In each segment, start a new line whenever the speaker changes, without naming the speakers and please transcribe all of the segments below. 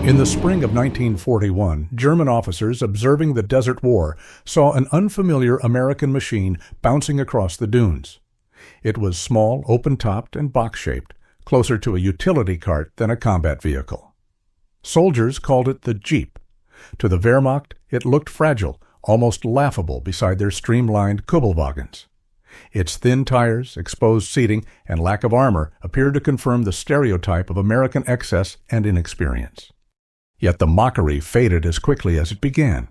In the spring of 1941, German officers observing the Desert War saw an unfamiliar American machine bouncing across the dunes. It was small, open-topped, and box-shaped, closer to a utility cart than a combat vehicle. Soldiers called it the Jeep. To the Wehrmacht, it looked fragile, almost laughable beside their streamlined Kugelwagens. Its thin tires, exposed seating, and lack of armor appeared to confirm the stereotype of American excess and inexperience. Yet the mockery faded as quickly as it began.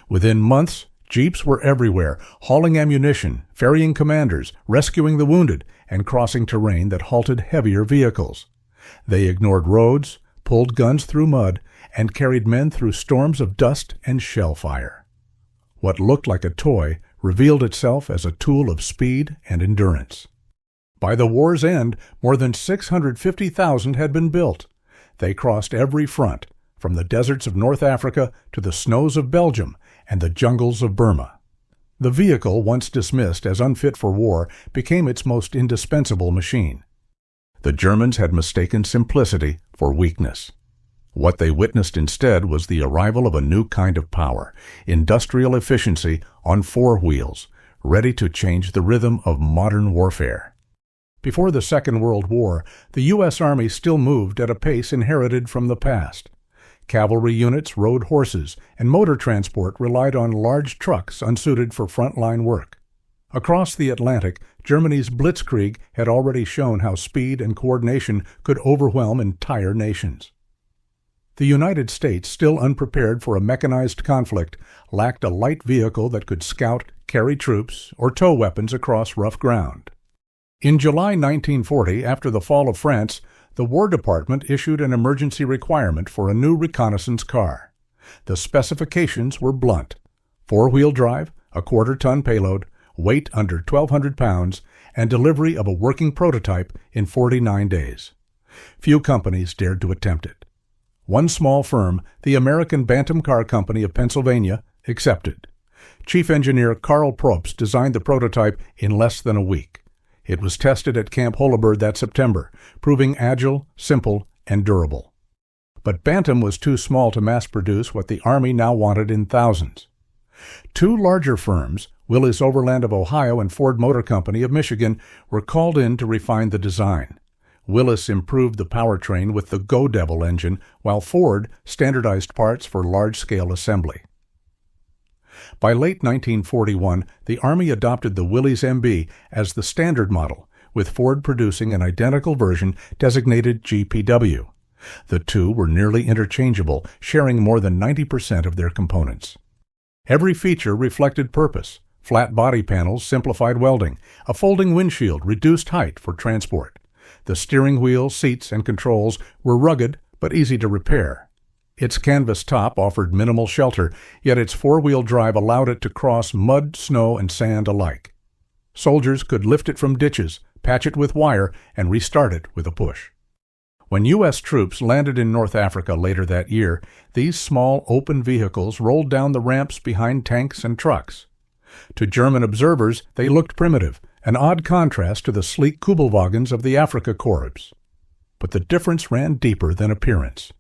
Within months, Jeeps were everywhere, hauling ammunition, ferrying commanders, rescuing the wounded, and crossing terrain that halted heavier vehicles. They ignored roads, pulled guns through mud, and carried men through storms of dust and shell fire. What looked like a toy revealed itself as a tool of speed and endurance. By the war's end, more than 650,000 had been built. They crossed every front, from the deserts of North Africa to the snows of Belgium and the jungles of Burma. The vehicle, once dismissed as unfit for war, became its most indispensable machine. The Germans had mistaken simplicity for weakness. What they witnessed instead was the arrival of a new kind of power, industrial efficiency on four wheels, ready to change the rhythm of modern warfare. Before the Second World War, the U.S. Army still moved at a pace inherited from the past. Cavalry units rode horses, and motor transport relied on large trucks unsuited for frontline work. Across the Atlantic, Germany's blitzkrieg had already shown how speed and coordination could overwhelm entire nations. The United States, still unprepared for a mechanized conflict, lacked a light vehicle that could scout, carry troops, or tow weapons across rough ground. In July 1940, after the fall of France, the War Department issued an emergency requirement for a new reconnaissance car. The specifications were blunt: four-wheel drive, a quarter-ton payload, weight under 1,200 pounds, and delivery of a working prototype in 49 days. Few companies dared to attempt it. One small firm, the American Bantam Car Company of Pennsylvania, accepted. Chief engineer Karl Probst designed the prototype in less than a week. It was tested at Camp Holabird that September, proving agile, simple, and durable. But Bantam was too small to mass-produce what the Army now wanted in thousands. Two larger firms, Willys Overland of Ohio and Ford Motor Company of Michigan, were called in to refine the design. Willys improved the powertrain with the Go Devil engine, while Ford standardized parts for large-scale assembly. By late 1941, the Army adopted the Willys MB as the standard model, with Ford producing an identical version designated GPW. The two were nearly interchangeable, sharing more than 90% of their components. Every feature reflected purpose: flat body panels simplified welding, a folding windshield reduced height for transport. The steering wheel, seats, and controls were rugged but easy to repair. Its canvas top offered minimal shelter, yet its four-wheel drive allowed it to cross mud, snow, and sand alike. Soldiers could lift it from ditches, patch it with wire, and restart it with a push. When U.S. troops landed in North Africa later that year, these small, open vehicles rolled down the ramps behind tanks and trucks. To German observers, they looked primitive, an odd contrast to the sleek Kugelwagens of the Afrika Korps. But the difference ran deeper than appearance.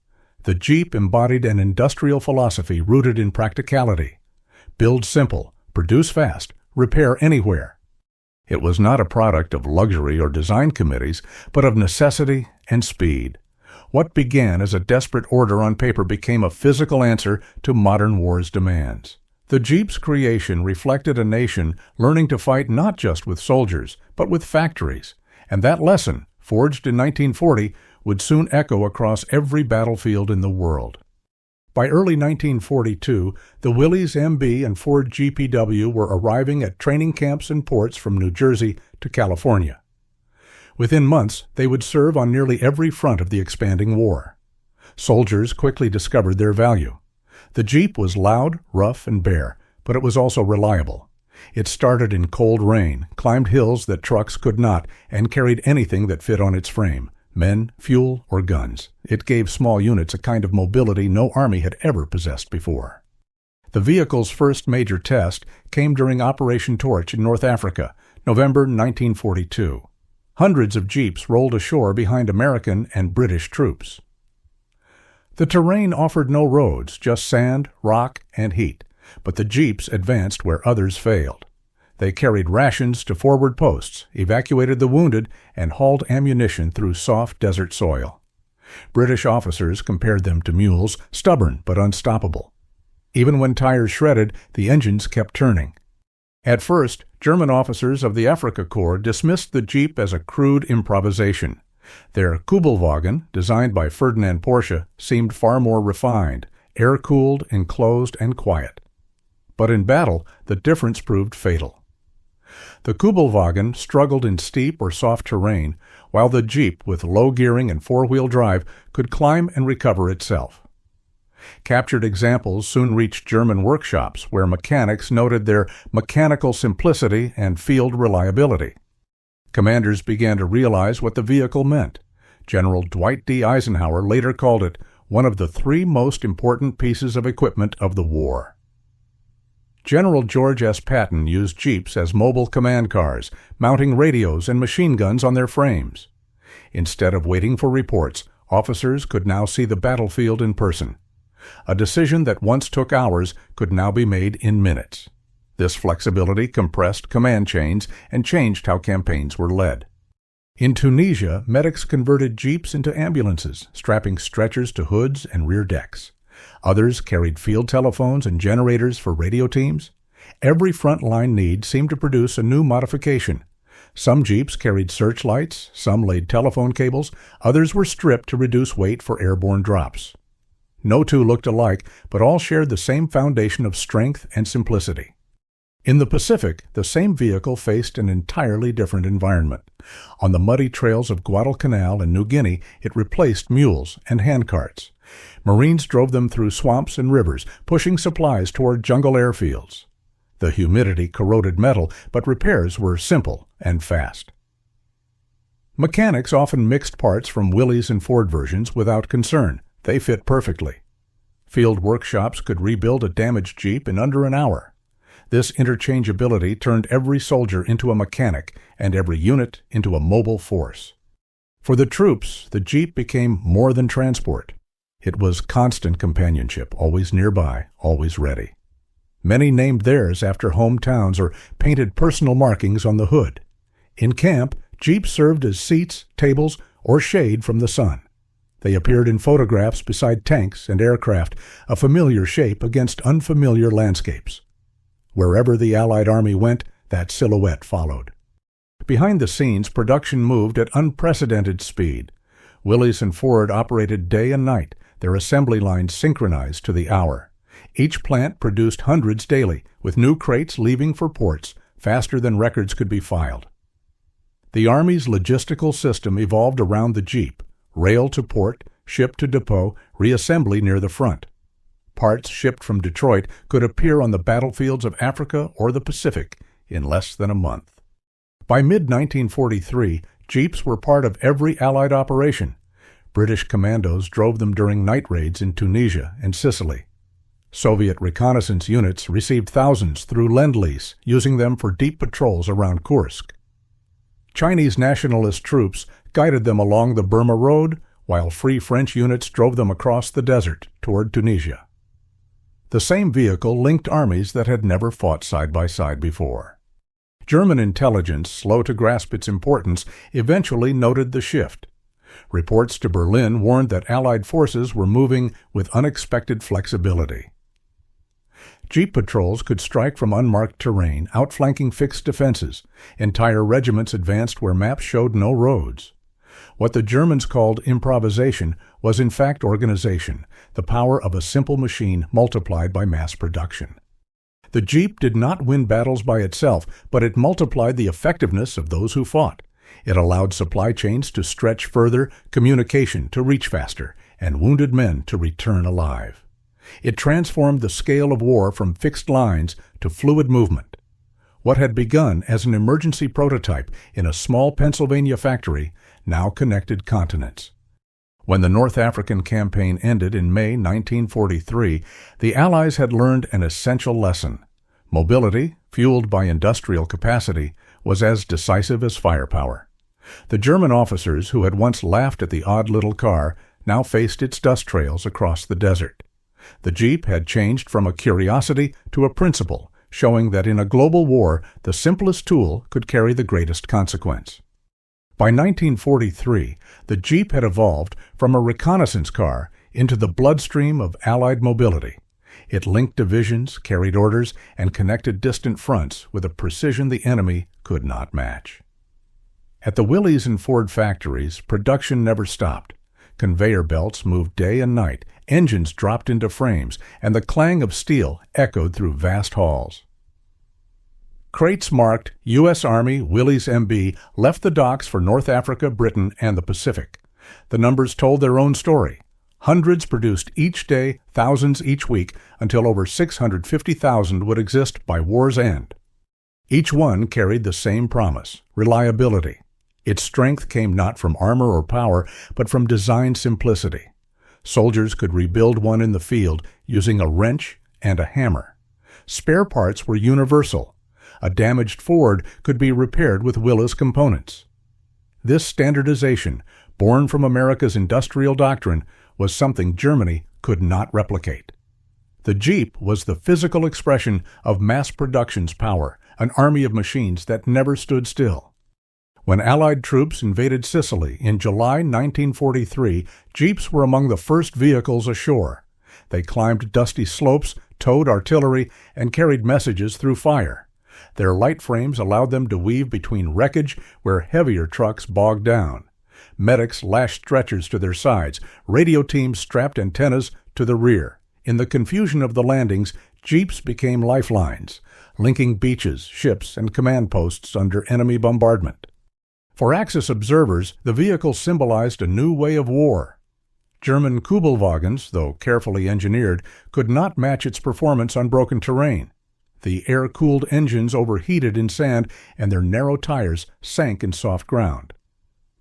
The Jeep embodied an industrial philosophy rooted in practicality. Build simple, produce fast, repair anywhere. It was not a product of luxury or design committees, but of necessity and speed. What began as a desperate order on paper became a physical answer to modern war's demands. The Jeep's creation reflected a nation learning to fight not just with soldiers, but with factories, and that lesson, forged in 1940, would soon echo across every battlefield in the world. By early 1942, the Willys MB and Ford GPW were arriving at training camps and ports from New Jersey to California. Within months, they would serve on nearly every front of the expanding war. Soldiers quickly discovered their value. The Jeep was loud, rough, and bare, but it was also reliable. It started in cold rain, climbed hills that trucks could not, and carried anything that fit on its frame: men, fuel, or guns. It gave small units a kind of mobility no army had ever possessed before. The vehicle's first major test came during Operation Torch in North Africa, November 1942. Hundreds of Jeeps rolled ashore behind American and British troops. The terrain offered no roads, just sand, rock, and heat, but the jeeps advanced where others failed. They carried rations to forward posts, evacuated the wounded, and hauled ammunition through soft desert soil. British officers compared them to mules, stubborn but unstoppable. Even when tires shredded, the engines kept turning. At first, German officers of the Afrika Korps dismissed the jeep as a crude improvisation. Their Kubelwagen, designed by Ferdinand Porsche, seemed far more refined, air-cooled, enclosed, and quiet. But in battle, the difference proved fatal. The Kubelwagen struggled in steep or soft terrain, while the jeep, with low gearing and four-wheel drive, could climb and recover itself. Captured examples soon reached German workshops, where mechanics noted their mechanical simplicity and field reliability. Commanders began to realize what the vehicle meant. General Dwight D. Eisenhower later called it one of the three most important pieces of equipment of the war. General George S. Patton used jeeps as mobile command cars, mounting radios and machine guns on their frames. Instead of waiting for reports, officers could now see the battlefield in person. A decision that once took hours could now be made in minutes. This flexibility compressed command chains and changed how campaigns were led. In Tunisia, medics converted jeeps into ambulances, strapping stretchers to hoods and rear decks. Others carried field telephones and generators for radio teams. Every front-line need seemed to produce a new modification. Some jeeps carried searchlights, some laid telephone cables, others were stripped to reduce weight for airborne drops. No two looked alike, but all shared the same foundation of strength and simplicity. In the Pacific, the same vehicle faced an entirely different environment. On the muddy trails of Guadalcanal and New Guinea, it replaced mules and handcarts. Marines drove them through swamps and rivers, pushing supplies toward jungle airfields. The humidity corroded metal, but repairs were simple and fast. Mechanics often mixed parts from Willys and Ford versions without concern. They fit perfectly. Field workshops could rebuild a damaged jeep in under an hour. This interchangeability turned every soldier into a mechanic and every unit into a mobile force. For the troops, the jeep became more than transport. It was constant companionship, always nearby, always ready. Many named theirs after hometowns or painted personal markings on the hood. In camp, jeeps served as seats, tables, or shade from the sun. They appeared in photographs beside tanks and aircraft, a familiar shape against unfamiliar landscapes. Wherever the Allied Army went, that silhouette followed. Behind the scenes, production moved at unprecedented speed. Willys and Ford operated day and night, their assembly lines synchronized to the hour. Each plant produced hundreds daily, with new crates leaving for ports, faster than records could be filed. The Army's logistical system evolved around the jeep. Rail to port, ship to depot, reassembly near the front. Parts shipped from Detroit could appear on the battlefields of Africa or the Pacific in less than a month. By mid-1943, jeeps were part of every Allied operation. British commandos drove them during night raids in Tunisia and Sicily. Soviet reconnaissance units received thousands through Lend-Lease, using them for deep patrols around Kursk. Chinese nationalist troops guided them along the Burma Road, while Free French units drove them across the desert toward Tunisia. The same vehicle linked armies that had never fought side by side before. German intelligence, slow to grasp its importance, eventually noted the shift. Reports to Berlin warned that Allied forces were moving with unexpected flexibility. Jeep patrols could strike from unmarked terrain, outflanking fixed defenses. Entire regiments advanced where maps showed no roads. What the Germans called improvisation was in fact organization, the power of a simple machine multiplied by mass production. The Jeep did not win battles by itself, but it multiplied the effectiveness of those who fought. It allowed supply chains to stretch further, communication to reach faster, and wounded men to return alive. It transformed the scale of war from fixed lines to fluid movement. What had begun as an emergency prototype in a small Pennsylvania factory now connected continents. When the North African campaign ended in May 1943, the Allies had learned an essential lesson. Mobility, fueled by industrial capacity, was as decisive as firepower. The German officers who had once laughed at the odd little car now faced its dust trails across the desert. The Jeep had changed from a curiosity to a principle, showing that in a global war, the simplest tool could carry the greatest consequence. By 1943, the Jeep had evolved from a reconnaissance car into the bloodstream of Allied mobility. It linked divisions, carried orders, and connected distant fronts with a precision the enemy could not match. At the Willys and Ford factories, production never stopped. Conveyor belts moved day and night, engines dropped into frames, and the clang of steel echoed through vast halls. Crates marked U.S. Army Willys MB left the docks for North Africa, Britain, and the Pacific. The numbers told their own story. Hundreds produced each day, thousands each week, until over 650,000 would exist by war's end. Each one carried the same promise: reliability. Its strength came not from armor or power, but from design simplicity. Soldiers could rebuild one in the field using a wrench and a hammer. Spare parts were universal. A damaged Ford could be repaired with Willys components. This standardization, born from America's industrial doctrine, was something Germany could not replicate. The Jeep was the physical expression of mass production's power, an army of machines that never stood still. When Allied troops invaded Sicily in July 1943, Jeeps were among the first vehicles ashore. They climbed dusty slopes, towed artillery, and carried messages through fire. Their light frames allowed them to weave between wreckage where heavier trucks bogged down. Medics lashed stretchers to their sides. Radio teams strapped antennas to the rear. In the confusion of the landings, Jeeps became lifelines, linking beaches, ships, and command posts under enemy bombardment. For Axis observers, the vehicle symbolized a new way of war. German Kubelwagens, though carefully engineered, could not match its performance on broken terrain. The air-cooled engines overheated in sand, and their narrow tires sank in soft ground.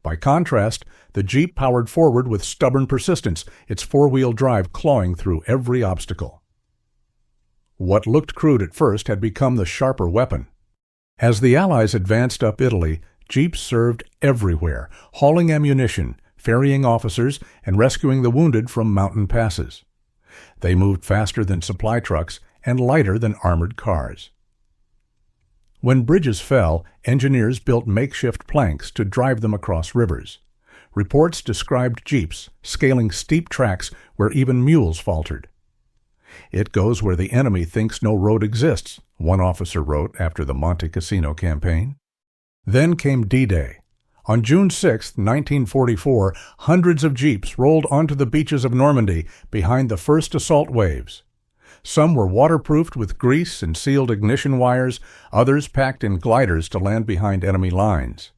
By contrast, the Jeep powered forward with stubborn persistence, its four-wheel drive clawing through every obstacle. What looked crude at first had become the sharper weapon. As the Allies advanced up Italy, Jeeps served everywhere, hauling ammunition, ferrying officers, and rescuing the wounded from mountain passes. They moved faster than supply trucks and lighter than armored cars. When bridges fell, engineers built makeshift planks to drive them across rivers. Reports described Jeeps scaling steep tracks where even mules faltered. "It goes where the enemy thinks no road exists," one officer wrote after the Monte Cassino campaign. Then came D-Day. On June 6, 1944, hundreds of Jeeps rolled onto the beaches of Normandy behind the first assault waves. Some were waterproofed with grease and sealed ignition wires, others packed in gliders to land behind enemy lines.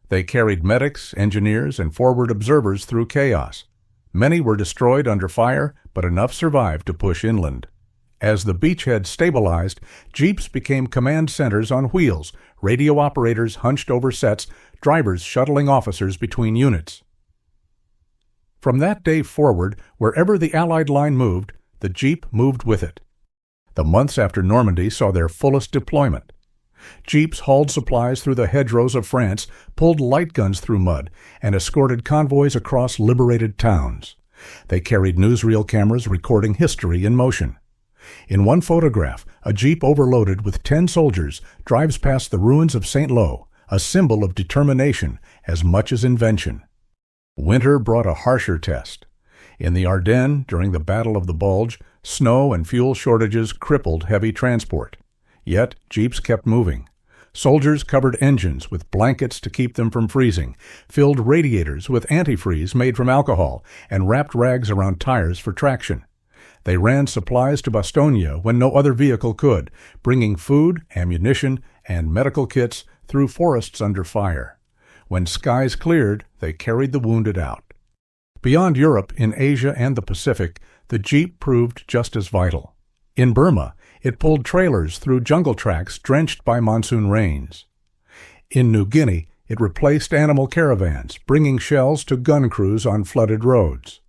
They carried medics, engineers, and forward observers through chaos. Many were destroyed under fire, but enough survived to push inland. As the beachhead stabilized, Jeeps became command centers on wheels, radio operators hunched over sets, drivers shuttling officers between units. From that day forward, wherever the Allied line moved, the Jeep moved with it. The months after Normandy saw their fullest deployment. Jeeps hauled supplies through the hedgerows of France, pulled light guns through mud, and escorted convoys across liberated towns. They carried newsreel cameras recording history in motion. In one photograph, a Jeep overloaded with 10 soldiers drives past the ruins of St. Lo, a symbol of determination as much as invention. Winter brought a harsher test. In the Ardennes, during the Battle of the Bulge, snow and fuel shortages crippled heavy transport. Yet, Jeeps kept moving. Soldiers covered engines with blankets to keep them from freezing, filled radiators with antifreeze made from alcohol, and wrapped rags around tires for traction. They ran supplies to Bastogne when no other vehicle could, bringing food, ammunition, and medical kits through forests under fire. When skies cleared, they carried the wounded out. Beyond Europe, in Asia and the Pacific, the Jeep proved just as vital. In Burma, it pulled trailers through jungle tracks drenched by monsoon rains. In New Guinea, it replaced animal caravans, bringing shells to gun crews on flooded roads.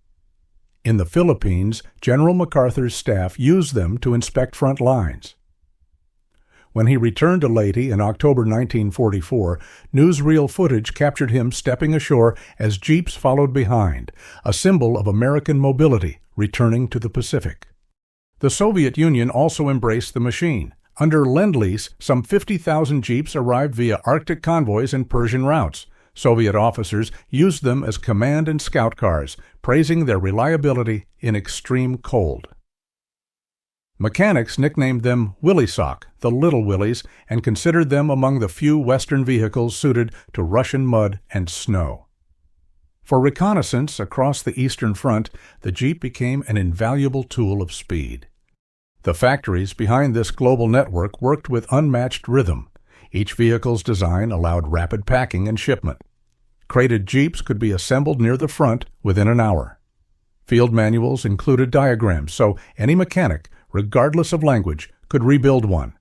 In the Philippines, General MacArthur's staff used them to inspect front lines. When he returned to Leyte in October 1944, newsreel footage captured him stepping ashore as jeeps followed behind, a symbol of American mobility returning to the Pacific. The Soviet Union also embraced the machine. Under Lend-Lease, some 50,000 jeeps arrived via Arctic convoys and Persian routes. Soviet officers used them as command and scout cars, praising their reliability in extreme cold. Mechanics nicknamed them Willysock, the Little Willys, and considered them among the few Western vehicles suited to Russian mud and snow. For reconnaissance across the Eastern Front, the Jeep became an invaluable tool of speed. The factories behind this global network worked with unmatched rhythm. Each vehicle's design allowed rapid packing and shipment. Crated Jeeps could be assembled near the front within an hour. Field manuals included diagrams, so any mechanic, regardless of language, could rebuild one.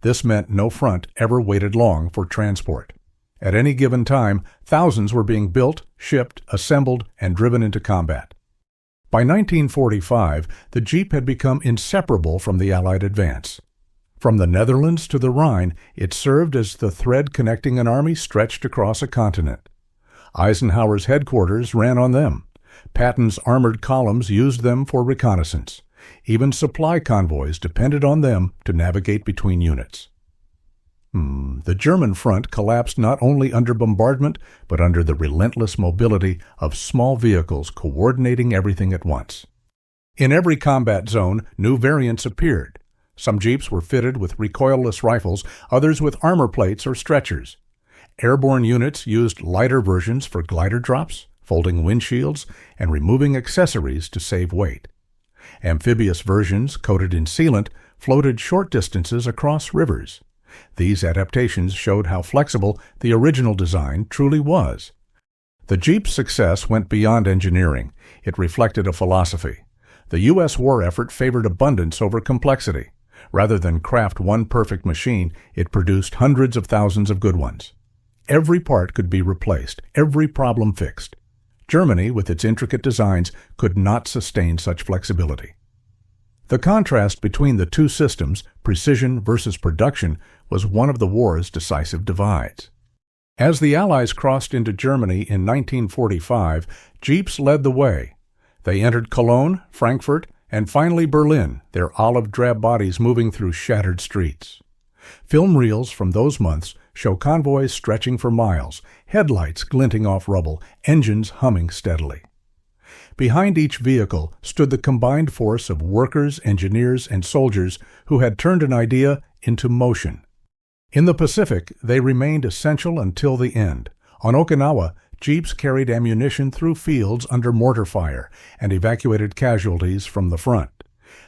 This meant no front ever waited long for transport. At any given time, thousands were being built, shipped, assembled, and driven into combat. By 1945, the Jeep had become inseparable from the Allied advance. From the Netherlands to the Rhine, it served as the thread connecting an army stretched across a continent. Eisenhower's headquarters ran on them. Patton's armored columns used them for reconnaissance. Even supply convoys depended on them to navigate between units. The German front collapsed not only under bombardment, but under the relentless mobility of small vehicles coordinating everything at once. In every combat zone, new variants appeared. Some Jeeps were fitted with recoilless rifles, others with armor plates or stretchers. Airborne units used lighter versions for glider drops, folding windshields, and removing accessories to save weight. Amphibious versions, coated in sealant, floated short distances across rivers. These adaptations showed how flexible the original design truly was. The Jeep's success went beyond engineering. It reflected a philosophy. The U.S. war effort favored abundance over complexity. Rather than craft one perfect machine, it produced hundreds of thousands of good ones. Every part could be replaced, every problem fixed. Germany, with its intricate designs, could not sustain such flexibility. The contrast between the two systems, precision versus production, was one of the war's decisive divides. As the Allies crossed into Germany in 1945, Jeeps led the way. They entered Cologne, Frankfurt, and finally Berlin, their olive-drab bodies moving through shattered streets. Film reels from those months show convoys stretching for miles, headlights glinting off rubble, engines humming steadily. Behind each vehicle stood the combined force of workers, engineers, and soldiers who had turned an idea into motion. In the Pacific, they remained essential until the end. On Okinawa, Jeeps carried ammunition through fields under mortar fire and evacuated casualties from the front.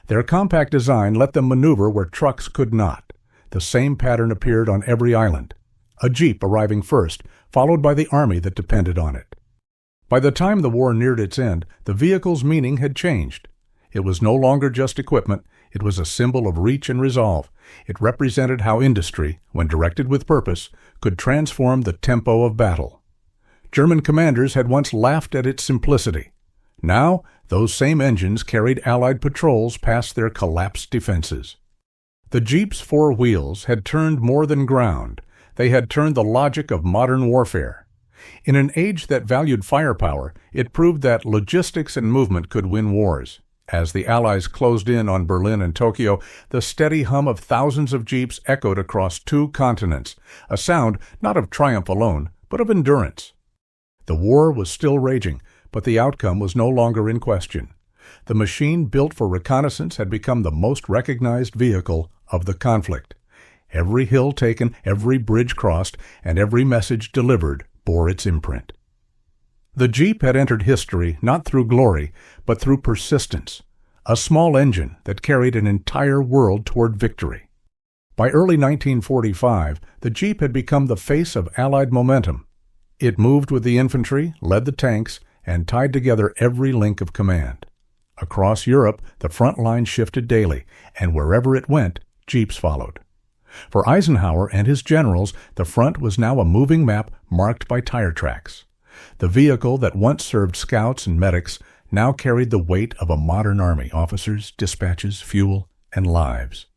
Their compact design let them maneuver where trucks could not. The same pattern appeared on every island. A Jeep arriving first, followed by the army that depended on it. By the time the war neared its end, the vehicle's meaning had changed. It was no longer just equipment, it was a symbol of reach and resolve. It represented how industry, when directed with purpose, could transform the tempo of battle. German commanders had once laughed at its simplicity. Now, those same engines carried Allied patrols past their collapsed defenses. The Jeep's four wheels had turned more than ground. They had turned the logic of modern warfare. In an age that valued firepower, it proved that logistics and movement could win wars. As the Allies closed in on Berlin and Tokyo, the steady hum of thousands of Jeeps echoed across two continents, a sound not of triumph alone, but of endurance. The war was still raging, but the outcome was no longer in question. The machine built for reconnaissance had become the most recognized vehicle of the conflict. Every hill taken, every bridge crossed, and every message delivered bore its imprint. The Jeep had entered history not through glory, but through persistence, a small engine that carried an entire world toward victory. By early 1945, the Jeep had become the face of Allied momentum. It moved with the infantry, led the tanks, and tied together every link of command. Across Europe, the front line shifted daily, and wherever it went, Jeeps followed. For Eisenhower and his generals, the front was now a moving map marked by tire tracks. The vehicle that once served scouts and medics now carried the weight of a modern army, officers, dispatches, fuel, and lives.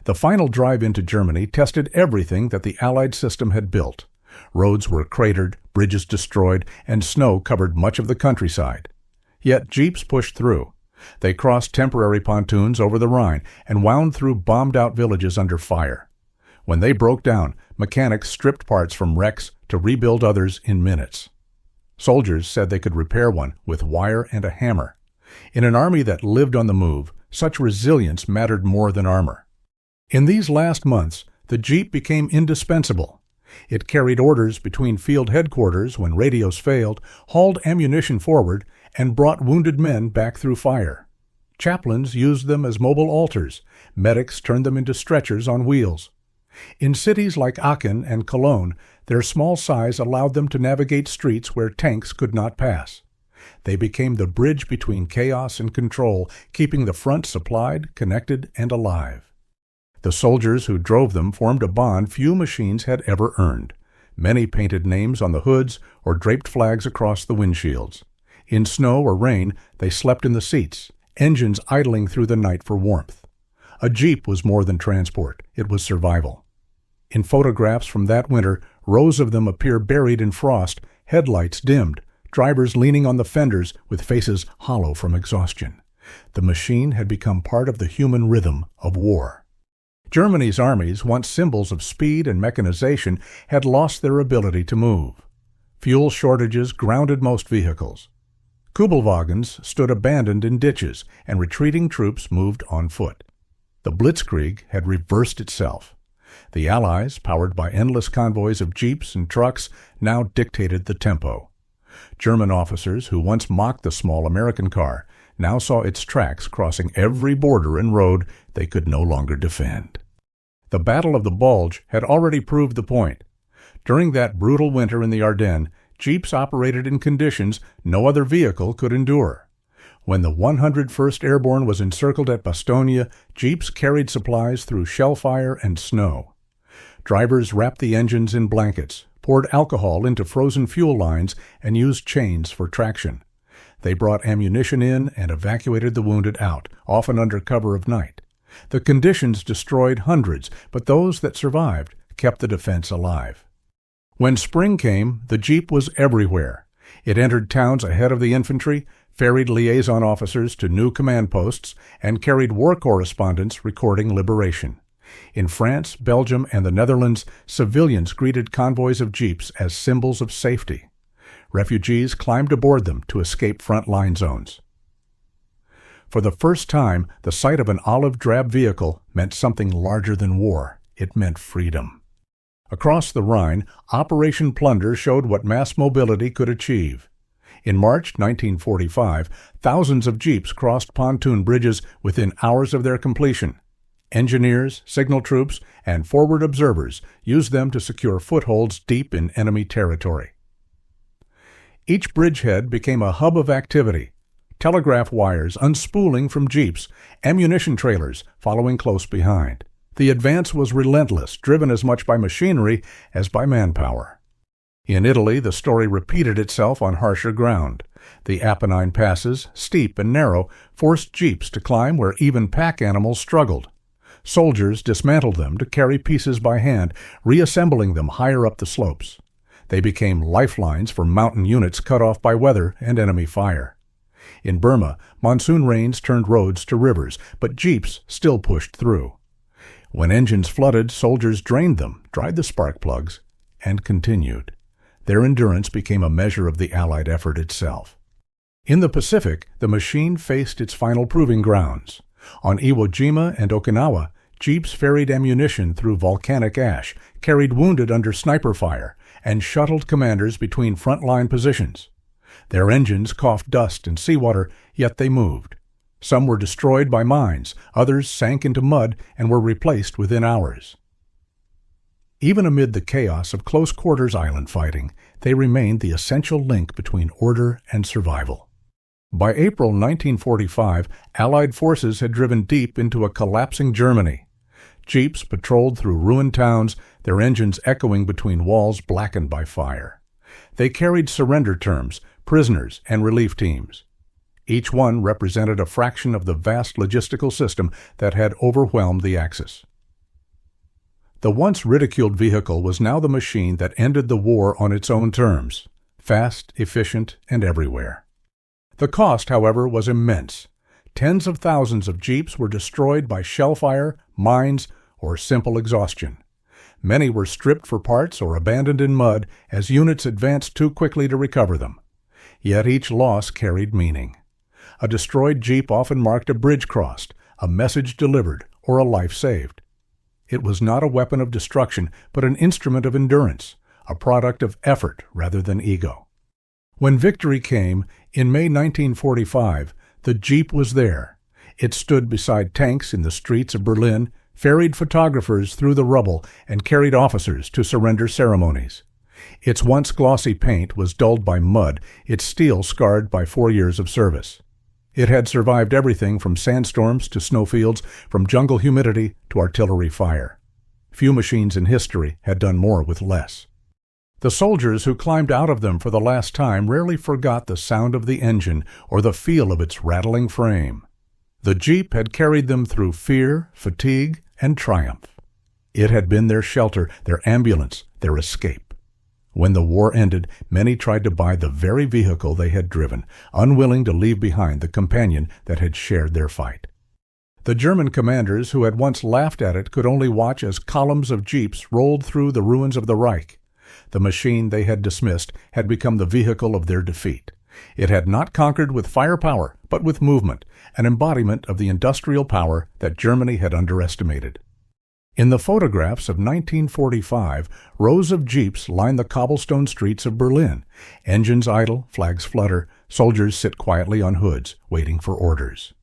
The final drive into Germany tested everything that the Allied system had built. Roads were cratered, bridges destroyed, and snow covered much of the countryside. Yet jeeps pushed through. They crossed temporary pontoons over the Rhine and wound through bombed-out villages under fire. When they broke down, mechanics stripped parts from wrecks to rebuild others in minutes. Soldiers said they could repair one with wire and a hammer. In an army that lived on the move, such resilience mattered more than armor. In these last months, the Jeep became indispensable. It carried orders between field headquarters when radios failed, hauled ammunition forward, and brought wounded men back through fire. Chaplains used them as mobile altars. Medics turned them into stretchers on wheels. In cities like Aachen and Cologne, their small size allowed them to navigate streets where tanks could not pass. They became the bridge between chaos and control, keeping the front supplied, connected, and alive. The soldiers who drove them formed a bond few machines had ever earned. Many painted names on the hoods or draped flags across the windshields. In snow or rain, they slept in the seats, engines idling through the night for warmth. A Jeep was more than transport. It was survival. In photographs from that winter, rows of them appear buried in frost, headlights dimmed, drivers leaning on the fenders with faces hollow from exhaustion. The machine had become part of the human rhythm of war. Germany's armies, once symbols of speed and mechanization, had lost their ability to move. Fuel shortages grounded most vehicles. Kubelwagens stood abandoned in ditches, and retreating troops moved on foot. The Blitzkrieg had reversed itself. The Allies, powered by endless convoys of jeeps and trucks, now dictated the tempo. German officers who once mocked the small American car now saw its tracks crossing every border and road they could no longer defend. The Battle of the Bulge had already proved the point. During that brutal winter in the Ardennes, jeeps operated in conditions no other vehicle could endure. When the 101st Airborne was encircled at Bastogne, jeeps carried supplies through shellfire and snow. Drivers wrapped the engines in blankets, poured alcohol into frozen fuel lines, and used chains for traction. They brought ammunition in and evacuated the wounded out, often under cover of night. The conditions destroyed hundreds, but those that survived kept the defense alive. When spring came, the Jeep was everywhere. It entered towns ahead of the infantry, ferried liaison officers to new command posts, and carried war correspondents recording liberation. In France, Belgium, and the Netherlands, civilians greeted convoys of jeeps as symbols of safety. Refugees climbed aboard them to escape front-line zones. For the first time, the sight of an olive-drab vehicle meant something larger than war. It meant freedom. Across the Rhine, Operation Plunder showed what mass mobility could achieve. In March 1945, thousands of jeeps crossed pontoon bridges within hours of their completion. Engineers, signal troops, and forward observers used them to secure footholds deep in enemy territory. Each bridgehead became a hub of activity. Telegraph wires unspooling from jeeps, ammunition trailers following close behind. The advance was relentless, driven as much by machinery as by manpower. In Italy, the story repeated itself on harsher ground. The Apennine passes, steep and narrow, forced jeeps to climb where even pack animals struggled. Soldiers dismantled them to carry pieces by hand, reassembling them higher up the slopes. They became lifelines for mountain units cut off by weather and enemy fire. In Burma, monsoon rains turned roads to rivers, but jeeps still pushed through. When engines flooded, soldiers drained them, dried the spark plugs, and continued. Their endurance became a measure of the Allied effort itself. In the Pacific, the machine faced its final proving grounds. On Iwo Jima and Okinawa, jeeps ferried ammunition through volcanic ash, carried wounded under sniper fire, and shuttled commanders between front-line positions. Their engines coughed dust and seawater, yet they moved. Some were destroyed by mines, others sank into mud and were replaced within hours. Even amid the chaos of close-quarters island fighting, they remained the essential link between order and survival. By April 1945, Allied forces had driven deep into a collapsing Germany. Jeeps patrolled through ruined towns, their engines echoing between walls blackened by fire. They carried surrender terms, prisoners, and relief teams. Each one represented a fraction of the vast logistical system that had overwhelmed the Axis. The once ridiculed vehicle was now the machine that ended the war on its own terms, fast, efficient, and everywhere. The cost, however, was immense. Tens of thousands of Jeeps were destroyed by shell fire, mines, or simple exhaustion. Many were stripped for parts or abandoned in mud as units advanced too quickly to recover them. Yet each loss carried meaning. A destroyed Jeep often marked a bridge crossed, a message delivered, or a life saved. It was not a weapon of destruction, but an instrument of endurance, a product of effort rather than ego. When victory came, in May 1945, the Jeep was there. It stood beside tanks in the streets of Berlin, ferried photographers through the rubble, and carried officers to surrender ceremonies. Its once glossy paint was dulled by mud, its steel scarred by 4 years of service. It had survived everything from sandstorms to snowfields, from jungle humidity to artillery fire. Few machines in history had done more with less. The soldiers who climbed out of them for the last time rarely forgot the sound of the engine or the feel of its rattling frame. The Jeep had carried them through fear, fatigue, and triumph. It had been their shelter, their ambulance, their escape. When the war ended, many tried to buy the very vehicle they had driven, unwilling to leave behind the companion that had shared their fight. The German commanders who had once laughed at it could only watch as columns of Jeeps rolled through the ruins of the Reich. The machine they had dismissed had become the vehicle of their defeat. It had not conquered with firepower, but with movement, an embodiment of the industrial power that Germany had underestimated. In the photographs of 1945, rows of Jeeps line the cobblestone streets of Berlin. Engines idle, flags flutter, soldiers sit quietly on hoods, waiting for orders.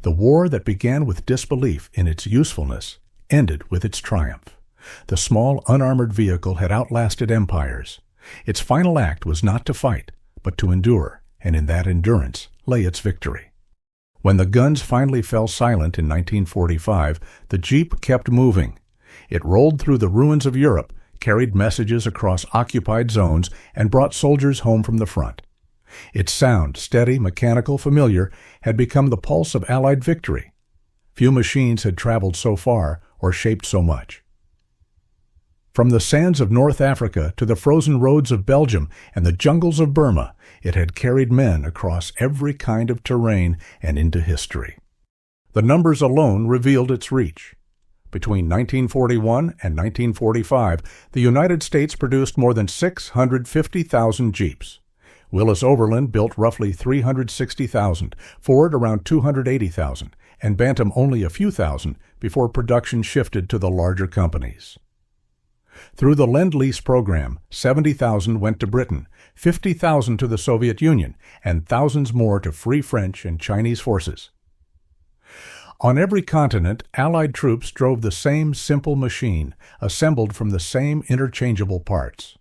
The war that began with disbelief in its usefulness ended with its triumph. The small, unarmored vehicle had outlasted empires. Its final act was not to fight, but to endure, and in that endurance lay its victory. When the guns finally fell silent in 1945, the Jeep kept moving. It rolled through the ruins of Europe, carried messages across occupied zones, and brought soldiers home from the front. Its sound, steady, mechanical, familiar, had become the pulse of Allied victory. Few machines had traveled so far or shaped so much. From the sands of North Africa to the frozen roads of Belgium and the jungles of Burma, it had carried men across every kind of terrain and into history. The numbers alone revealed its reach. Between 1941 and 1945, the United States produced more than 650,000 Jeeps. Willys Overland built roughly 360,000, Ford around 280,000, and Bantam only a few thousand before production shifted to the larger companies. Through the Lend-Lease program, 70,000 went to Britain, 50,000 to the Soviet Union, and thousands more to Free French and Chinese forces. On every continent, Allied troops drove the same simple machine, assembled from the same interchangeable parts.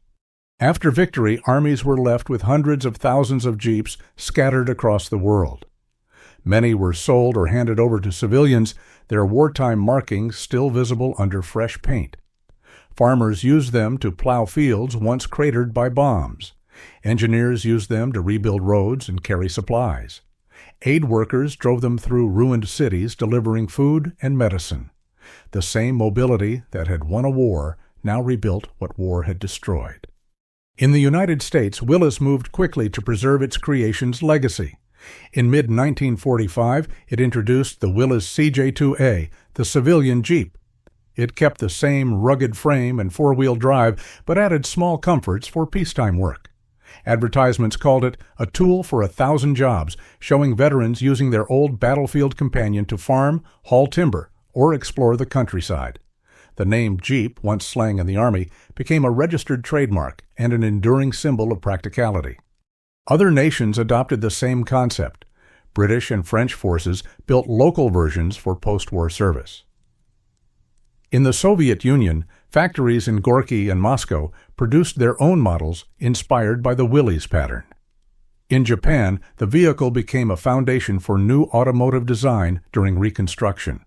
After victory, armies were left with hundreds of thousands of Jeeps scattered across the world. Many were sold or handed over to civilians, their wartime markings still visible under fresh paint. Farmers used them to plow fields once cratered by bombs. Engineers used them to rebuild roads and carry supplies. Aid workers drove them through ruined cities delivering food and medicine. The same mobility that had won a war now rebuilt what war had destroyed. In the United States, Willys moved quickly to preserve its creation's legacy. In mid-1945, it introduced the Willys CJ2A, the civilian Jeep. It kept the same rugged frame and four-wheel drive, but added small comforts for peacetime work. Advertisements called it a tool for 1,000 jobs, showing veterans using their old battlefield companion to farm, haul timber, or explore the countryside. The name Jeep, once slang in the Army, became a registered trademark and an enduring symbol of practicality. Other nations adopted the same concept. British and French forces built local versions for post-war service. In the Soviet Union, factories in Gorky and Moscow produced their own models inspired by the Willys pattern. In Japan, the vehicle became a foundation for new automotive design during Reconstruction.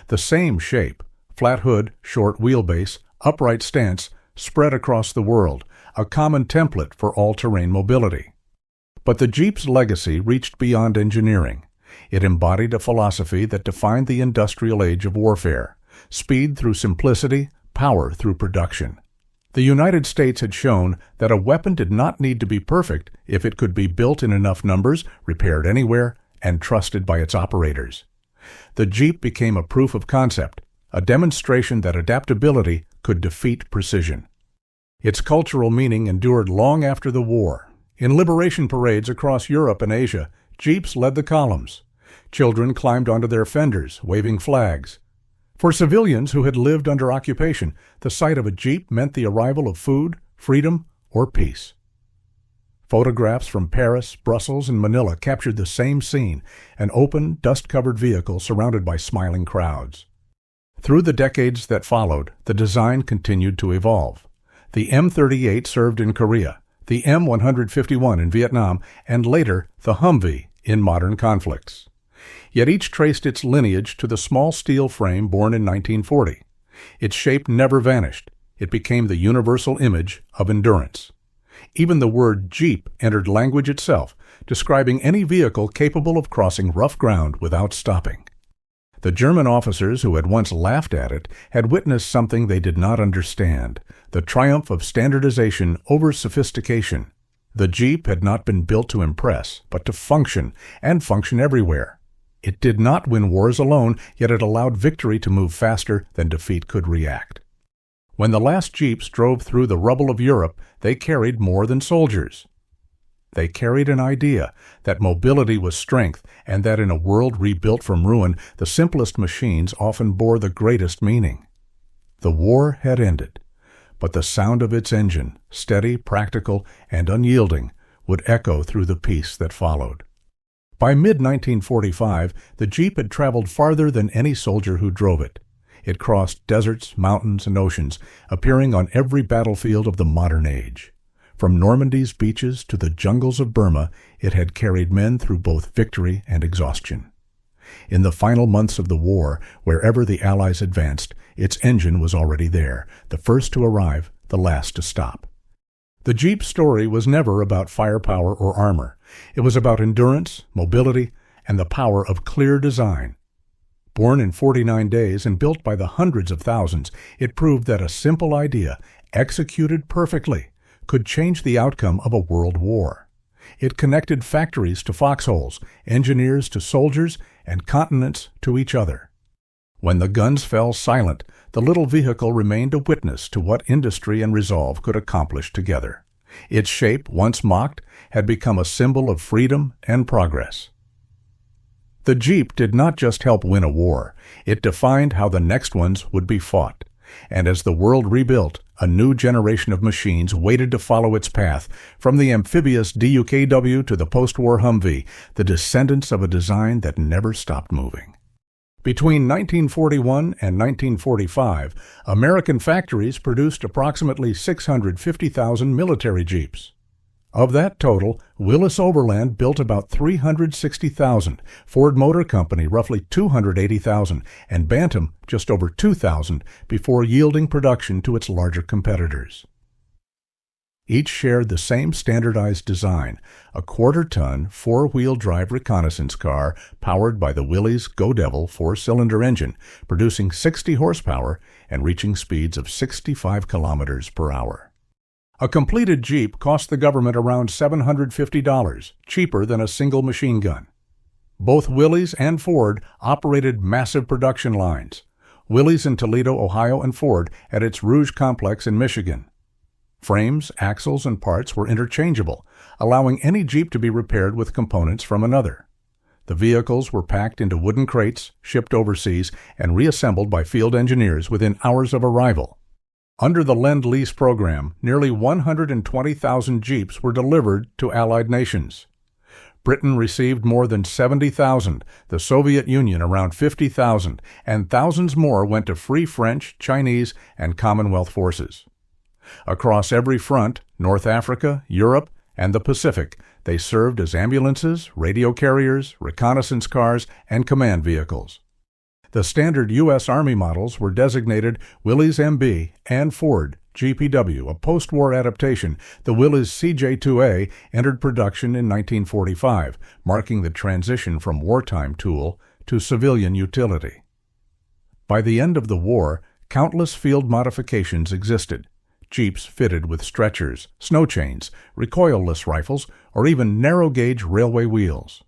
The same shape, flat hood, short wheelbase, upright stance, spread across the world, a common template for all-terrain mobility. But the Jeep's legacy reached beyond engineering. It embodied a philosophy that defined the industrial age of warfare: speed through simplicity, power through production. The United States had shown that a weapon did not need to be perfect if it could be built in enough numbers, repaired anywhere, and trusted by its operators. The Jeep became a proof of concept, a demonstration that adaptability could defeat precision. Its cultural meaning endured long after the war. In liberation parades across Europe and Asia, Jeeps led the columns. Children climbed onto their fenders, waving flags. For civilians who had lived under occupation, the sight of a Jeep meant the arrival of food, freedom, or peace. Photographs from Paris, Brussels, and Manila captured the same scene, an open, dust-covered vehicle surrounded by smiling crowds. Through the decades that followed, the design continued to evolve. The M38 served in Korea, the M151 in Vietnam, and later the Humvee in modern conflicts. Yet each traced its lineage to the small steel frame born in 1940. Its shape never vanished. It became the universal image of endurance. Even the word Jeep entered language itself, describing any vehicle capable of crossing rough ground without stopping. The German officers who had once laughed at it had witnessed something they did not understand, the triumph of standardization over sophistication. The Jeep had not been built to impress, but to function, and function everywhere. It did not win wars alone, yet it allowed victory to move faster than defeat could react. When the last Jeeps drove through the rubble of Europe, they carried more than soldiers. They carried an idea that mobility was strength, and that in a world rebuilt from ruin, the simplest machines often bore the greatest meaning. The war had ended, but the sound of its engine, steady, practical, and unyielding, would echo through the peace that followed. By mid-1945, the Jeep had traveled farther than any soldier who drove it. It crossed deserts, mountains, and oceans, appearing on every battlefield of the modern age. From Normandy's beaches to the jungles of Burma, it had carried men through both victory and exhaustion. In the final months of the war, wherever the Allies advanced, its engine was already there, the first to arrive, the last to stop. The Jeep story was never about firepower or armor. It was about endurance, mobility, and the power of clear design. Born in 49 days and built by the hundreds of thousands, it proved that a simple idea, executed perfectly, could change the outcome of a world war. It connected factories to foxholes, engineers to soldiers, and continents to each other. When the guns fell silent, the little vehicle remained a witness to what industry and resolve could accomplish together. Its shape, once mocked, had become a symbol of freedom and progress. The Jeep did not just help win a war, it defined how the next ones would be fought. And as the world rebuilt, a new generation of machines waited to follow its path, from the amphibious DUKW to the post-war Humvee, the descendants of a design that never stopped moving. Between 1941 and 1945, American factories produced approximately 650,000 military Jeeps. Of that total, Willys Overland built about 360,000, Ford Motor Company roughly 280,000, and Bantam just over 2,000 before yielding production to its larger competitors. Each shared the same standardized design, a quarter-ton, four-wheel drive reconnaissance car powered by the Willys Go Devil four-cylinder engine, producing 60 horsepower and reaching speeds of 65 kilometers per hour. A completed Jeep cost the government around $750, cheaper than a single machine gun. Both Willys and Ford operated massive production lines. Willys in Toledo, Ohio, and Ford at its Rouge complex in Michigan. Frames, axles, and parts were interchangeable, allowing any Jeep to be repaired with components from another. The vehicles were packed into wooden crates, shipped overseas, and reassembled by field engineers within hours of arrival. Under the Lend-Lease program, nearly 120,000 Jeeps were delivered to Allied nations. Britain received more than 70,000, the Soviet Union around 50,000, and thousands more went to Free French, Chinese, and Commonwealth forces. Across every front, North Africa, Europe, and the Pacific, they served as ambulances, radio carriers, reconnaissance cars, and command vehicles. The standard U.S. Army models were designated Willys MB and Ford GPW, a post-war adaptation. The Willys CJ2A entered production in 1945, marking the transition from wartime tool to civilian utility. By the end of the war, countless field modifications existed. Jeeps fitted with stretchers, snow chains, recoilless rifles, or even narrow-gauge railway wheels.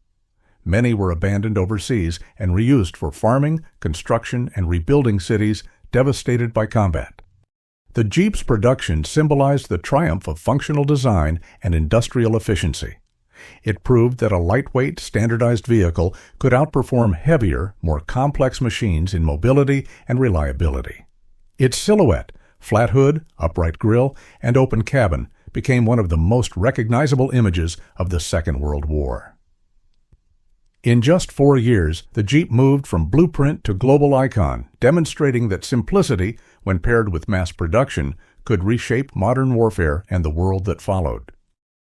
Many were abandoned overseas and reused for farming, construction, and rebuilding cities devastated by combat. The Jeep's production symbolized the triumph of functional design and industrial efficiency. It proved that a lightweight, standardized vehicle could outperform heavier, more complex machines in mobility and reliability. Its silhouette, flat hood, upright grille, and open cabin became one of the most recognizable images of the Second World War. In just 4 years, the Jeep moved from blueprint to global icon, demonstrating that simplicity, when paired with mass production, could reshape modern warfare and the world that followed.